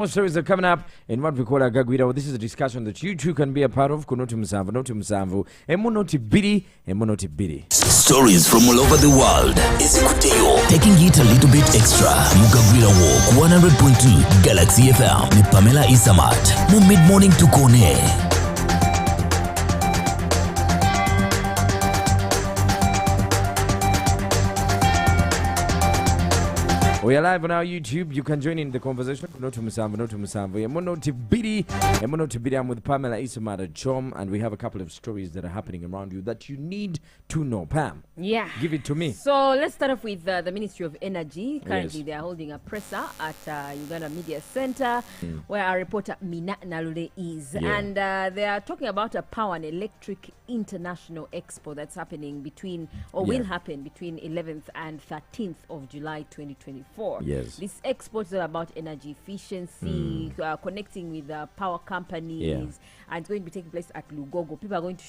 More stories are coming up in what we call our Gagwida. This is a discussion that you too can be a part of. Kunoti Musamvu, Emunoti Bidi. Stories from all over the world. Ezekuteo. Taking it a little bit extra. Mugagwira Walk 100.2 Galaxy FM. Ni Pamela Isamat. Mu mid-morning to Kone. We are live on our YouTube. You can join in the conversation. Kunoti Musamvu, Emunoti Bidi. I'm with Pamela Isamat at Chom, and we have a couple of stories that are happening around you that you need to know. Pam, yeah, give it to me. So let's start off with the Ministry of Energy. Currently, Yes. they are holding a presser at Uganda Media Center, where our reporter Mina Nalule is, Yeah. and they are talking about a power and electric international expo that's happening between, or will happen between 11th and 13th of July 2024. Yes. This expo is all about energy efficiency, connecting with power companies, and it's going to be taking place at Lugogo. People are going to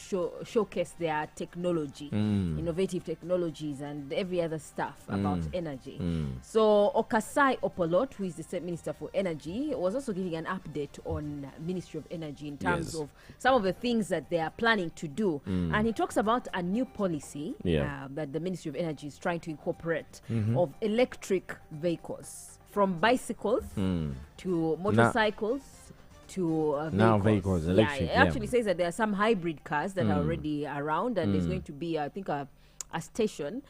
showcase their technology, innovative technologies, and every other stuff about energy. So Okasai Opolot, who is the State Minister for Energy, was also giving an update on Ministry of Energy in terms of some of the things that they are planning to do. And he talks about a new policy that the Ministry of Energy is trying to incorporate of electric vehicles, from bicycles to motorcycles to Now vehicles. vehicles, electric, It actually says that there are some hybrid cars that are already around, and there's going to be, I think, a station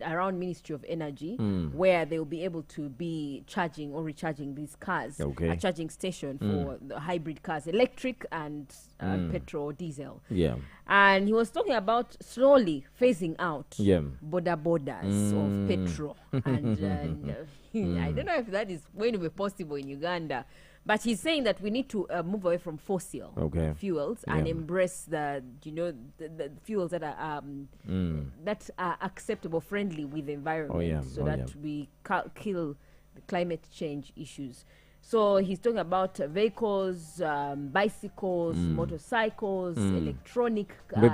around Ministry of Energy where they will be able to be charging or recharging these cars. A charging station for the hybrid cars, electric and petrol or diesel. Yeah. And he was talking about slowly phasing out borders of petrol. And I don't know if that is going to be possible in Uganda. But he's saying that we need to move away from fossil fuels and embrace the fuels that are acceptable, friendly with the environment, so that we kill the climate change issues. So he's talking about vehicles, bicycles, motorcycles, electronic trains as well.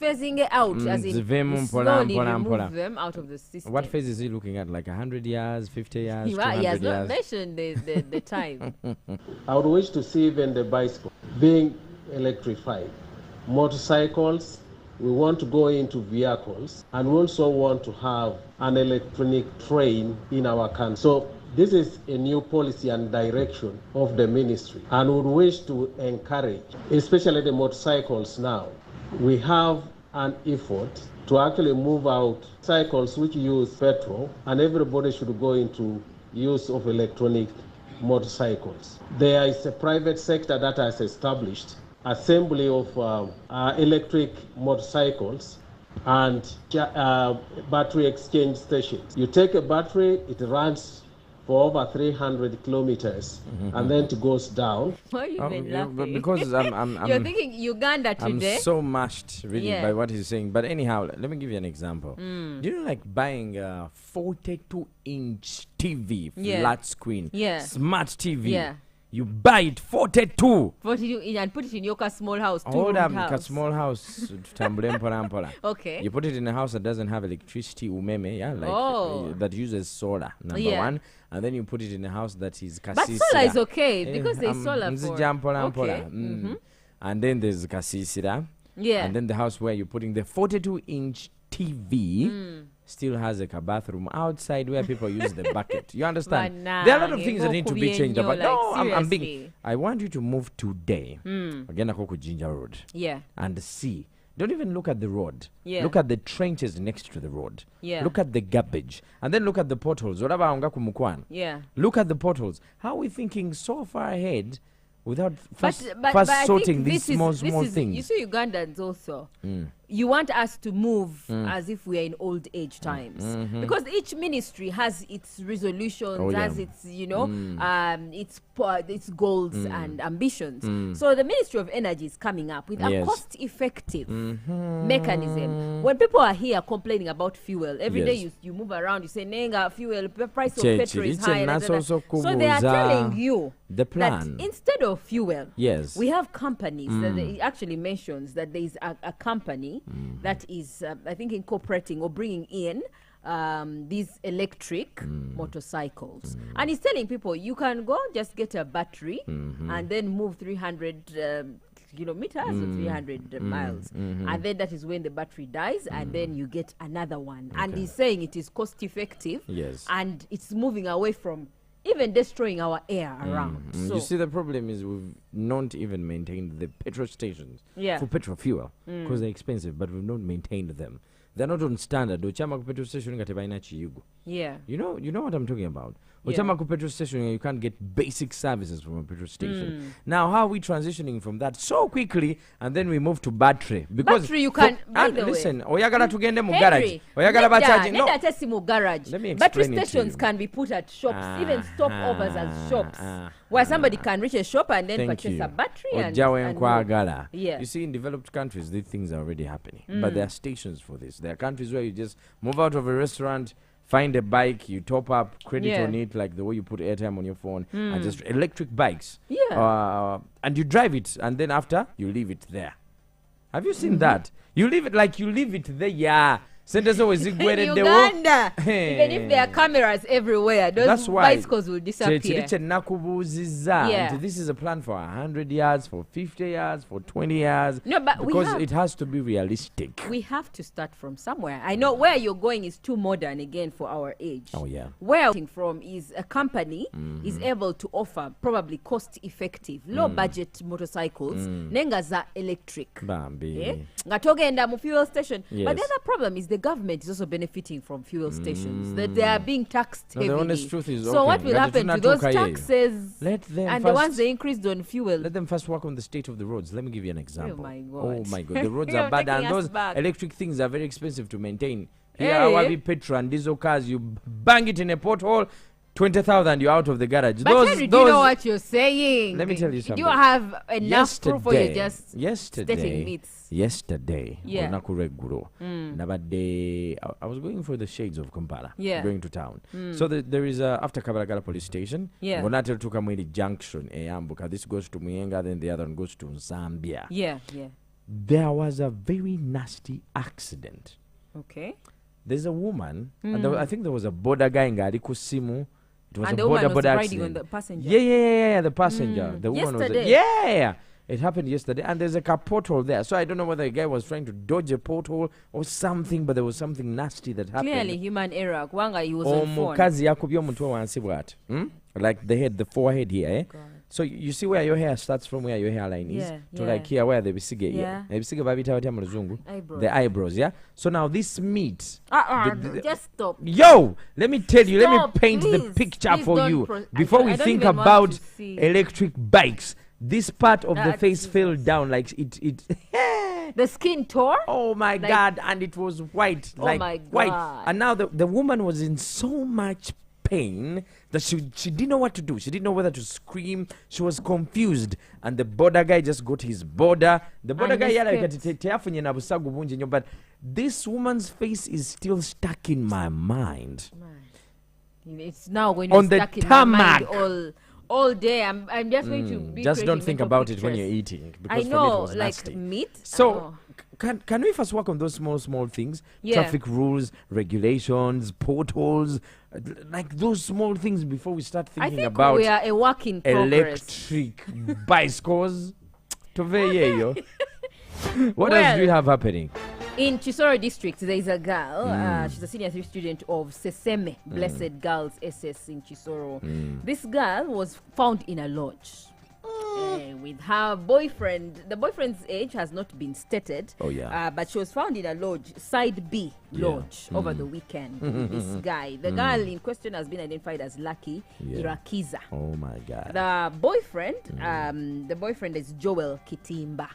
Phasing it out as in slowly remove them out of the system. What phase is he looking at? Like 100 years, 50 years, He 200 has not years? mentioned the time. I would wish to see even the bicycle being electrified. Motorcycles, we want to go into vehicles, and we also want to have an electronic train in our country. So this is a new policy and direction of the ministry, and we would wish to encourage, especially the motorcycles now. We have an effort to actually move out cycles which use petrol, and everybody should go into use of electronic motorcycles. There is a private sector that has established assembly of electric motorcycles and battery exchange stations. You take a battery, it runs for over 300 kilometers, and then it goes down. Why are you even laughing? Because I'm You're thinking Uganda today? I'm so mashed really by what he's saying. But anyhow, let me give you an example. Do you know, like buying a 42-inch TV, flat screen, smart TV? You buy it 42. 42 and put it in your small house. Hold up, a small house. Okay. You put it in a house that doesn't have electricity, umeme, that uses solar. Number one. And then you put it in a house that is kasisira. But solar is okay because there's solar for And then there's kasisira. Yeah. And then the house where you're putting the 42-inch TV still has a bathroom outside where people use the bucket. You understand? There are a lot of things that need to be changed. But no, I'm being. I want you to move today. Again, Akoko Jinja Road. Yeah. And see. Don't even look at the road. Yeah. Look at the trenches next to the road. Yeah. Look at the garbage. And then look at the potholes. Yeah. Look at the potholes. How are we thinking so far ahead without first I sorting think these small things? You see, Ugandans also. You want us to move as if we are in old age times, because each ministry has its resolutions, has its its goals and ambitions. So the Ministry of Energy is coming up with a cost-effective mechanism. When people are here complaining about fuel every day, you move around, you say, "Nenga, fuel price of petrol is high." So they are telling you the plan that instead of fuel, we have companies that it actually mentions that there is a company that is, I think, incorporating or bringing in these electric motorcycles. And he's telling people you can go just get a battery and then move 300 kilometers or 300 miles. And then that is when the battery dies and then you get another one. And he's saying it is cost effective. Yes. And it's moving away from even destroying our air around. So you see, the problem is we've not even maintained the petrol stations for petrol fuel because they're expensive, but we've not maintained them. They're not on standard. Ochama petrol station yeah. You know what I'm talking about. Ochama petrol station, you can't get basic services from a petrol station. Now, how are we transitioning from that so quickly and then we move to battery? Because battery you can listen, oyagala tugende mu garage. Oyagala ba charging. No. Garage. Let me explain battery it to stations you. can be put at shops, even stopovers as shops, where somebody can reach a shop and then purchase a battery and yeah. You see, in developed countries, these things are already happening. But there are stations for this. There are countries where you just move out of a restaurant, find a bike, you top up, credit on it, like the way you put airtime on your phone, and just electric bikes. Yeah. And you drive it, and then after, you leave it there. Have you seen that? You leave it like you leave it there, yeah. In Uganda, even if there are cameras everywhere, those bicycles will disappear. Yeah. This is a plan for 100 yards, for 50 yards, for 20 yards. No, but because it has to be realistic. We have to start from somewhere. I know where you're going is too modern again for our age. Oh, yeah. Where I'm from is a company is able to offer probably cost-effective, low-budget motorcycles. Nengaza electric. Bambi. Ngatogenda mu fuel station. Yes. But the other problem is the government is also benefiting from fuel stations. That they are being taxed heavily. The honest truth is, so what will happen to those taxes? Let them and the ones they increased on fuel? Let them first work on the state of the roads. Let me give you an example. Oh my God. Oh my God. The roads are bad, and those electric things are very expensive to maintain. Here, our petrol and diesel cars, you bang it in a pothole, 20,000, you're out of the garage. But Henry, do you know what you're saying? Let me tell you something. Do you have enough proof or you're just stating myths? Yesterday, I was going for the shades of Kampala, going to town. So there is after Kabalagala police station, Gonatel to Kamwili Junction, Ambuka. This goes to Muyenga, then the other one goes to Zambia. There was a very nasty accident. Okay. There's a woman, and I think there was a border guy in Garikusimu. It was and a the woman was border riding accident. on the passenger. Yeah, the passenger. The woman yesterday. was it happened yesterday, and there's a car pothole there. So I don't know whether a guy was trying to dodge a pothole or something, but there was something nasty that happened. Clearly human error. Kwanga, he was on phone. Like the forehead here, eh? So you see where your hair starts from, where your hairline is, to like here where the bisige, the eyebrows, yeah. So now this meat. Just stop. Yo, let me tell you. Let me paint please, the picture for you before we think even about electric bikes. This part of the face fell down like it. The skin tore. Oh my God! And it was white, like white. And now the woman was in so much pain that she didn't know what to do. She didn't know whether to scream. She was confused, and the border guy just got his border. The border guy but this woman's face is still stuck in my mind. It's now when on it's the stuck in tarmac. my mind all day. I'm just going to be just don't think about pictures. it when you're eating, because I know, for me it was like nasty. meat. So can we first work on those small things? Traffic rules, regulations, potholes, like those small things before we start thinking about we are a work in progress. Electric bicycles. What else do you have happening? In Chisoro district, there is a girl. She's a senior 3 student of Seseme Blessed Girls SS in Chisoro. This girl was found in a lodge with her boyfriend. The boyfriend's age has not been stated. But she was found in a lodge, side B lodge, over the weekend with this guy. The girl in question has been identified as Lucky Irakiza. Oh my God. The boyfriend is Joel Kitimba.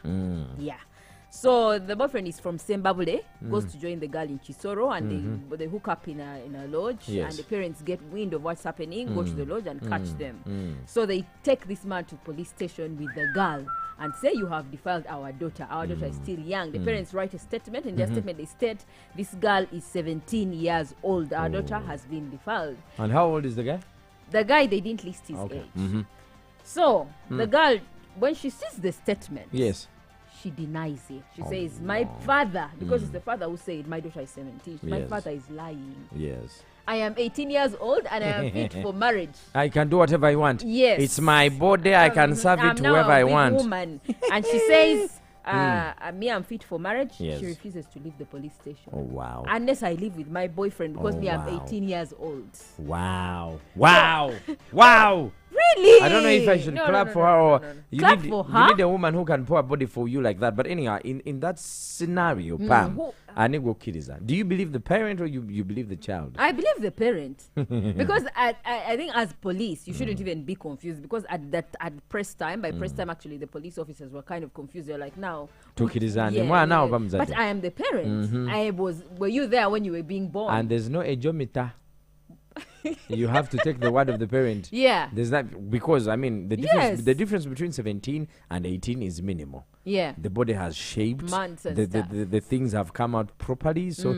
So the boyfriend is from Sembabule, goes to join the girl in Chisoro, and they hook up in a lodge, and the parents get wind of what's happening, go to the lodge and catch them. So they take this man to police station with the girl and say, you have defiled our daughter. Our daughter is still young. The parents write a statement. In their statement, they state, this girl is 17 years old. Our daughter has been defiled. And how old is the guy? The guy, they didn't list his age. So the girl, when she sees the statement, she denies it. She says, my father, because it's the father who said, my daughter is 17. My father is lying. Yes. I am 18 years old and I am fit for marriage. I can do whatever I want. Yes. It's my body. I can serve it to whoever I want. Woman. And she says, me, I'm fit for marriage. Yes. She refuses to leave the police station. Oh, wow. Unless I live with my boyfriend because I'm 18 years old. Wow. Wow. Wow. Really? I don't know if I should clap for her or you clap need, for her? You need a woman who can pour a body for you like that. But anyhow, in that scenario, Pam, do you believe the parent or you believe the child? I believe the parent. Because I think as police, you shouldn't even be confused because at press time, by press time actually, the police officers were kind of confused. They're like, now. But I am the parent. Were you there when you were being born? And there's no ejomita. You have to take the word of the parent. Yeah. There's that because I mean the difference between 17 and 18 is minimal. Yeah. The body has shaped. Months and the things have come out properly. So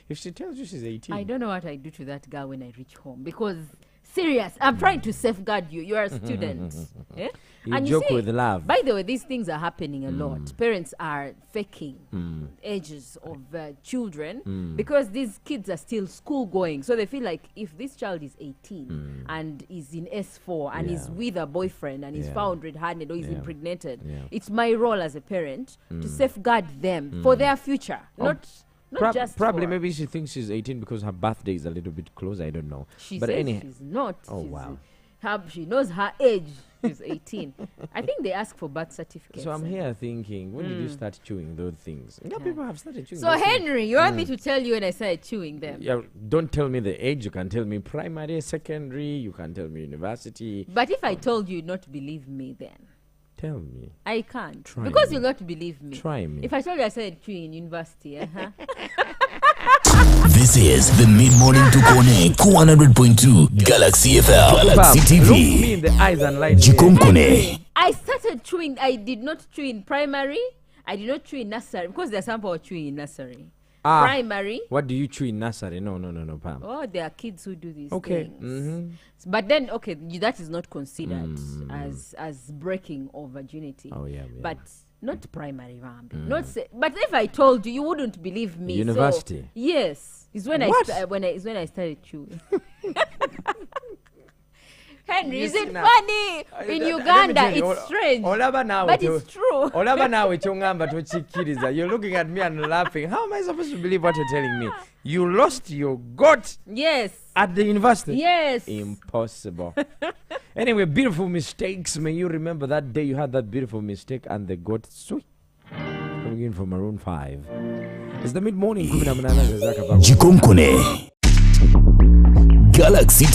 if she tells you she's 18. I don't know what I do to that girl when I reach home because serious. I'm trying to safeguard you. You're a student. Yeah? You joke with love. By the way, these things are happening a lot. Parents are faking ages of children because these kids are still school going. So they feel like if this child is 18 and is in S4 and is with a boyfriend and is found red-handed or is impregnated, it's my role as a parent to safeguard them for their future. Not just probably for maybe she thinks she's 18 because her birthday is a little bit close. I don't know. She says she's not. Oh, wow. She knows her age. She's 18. I think they ask for birth certificates. So I'm here thinking, when did you start chewing those things? People have started chewing. So Henry, you want me to tell you when I started chewing them? Yeah, don't tell me the age. You can tell me primary, secondary. You can tell me university. But if I told you, you'd not believe me then. Tell me. I can't. Try because me. you'll not believe me. Try me. If I told you I started chewing in university, This is the mid-morning Tukone 100.2 Galaxy FM Galaxy TV. Look me in the eyes and lie. Jikonkone. I started chewing. I did not chew in primary. I did not chew in nursery because there's some people chewing in nursery. Primary. What do you chew in nursery? No, Pam. Oh, there are kids who do these things. But then, that is not considered as breaking of virginity. Oh, yeah. But not primary, Not but if I told you, you wouldn't believe me. University. So, yes, it's when I started chewing. Henry, is it funny? In Uganda, it's strange. But it's true. You're looking at me and laughing. How am I supposed to believe what you're telling me? You lost your goat. Yes. At the university? Yes. Impossible. Anyway, beautiful mistakes. May you remember that day you had that beautiful mistake and the goat sweet. Coming in from Maroon 5. It's the mid-morning. Jikonkone Galaxy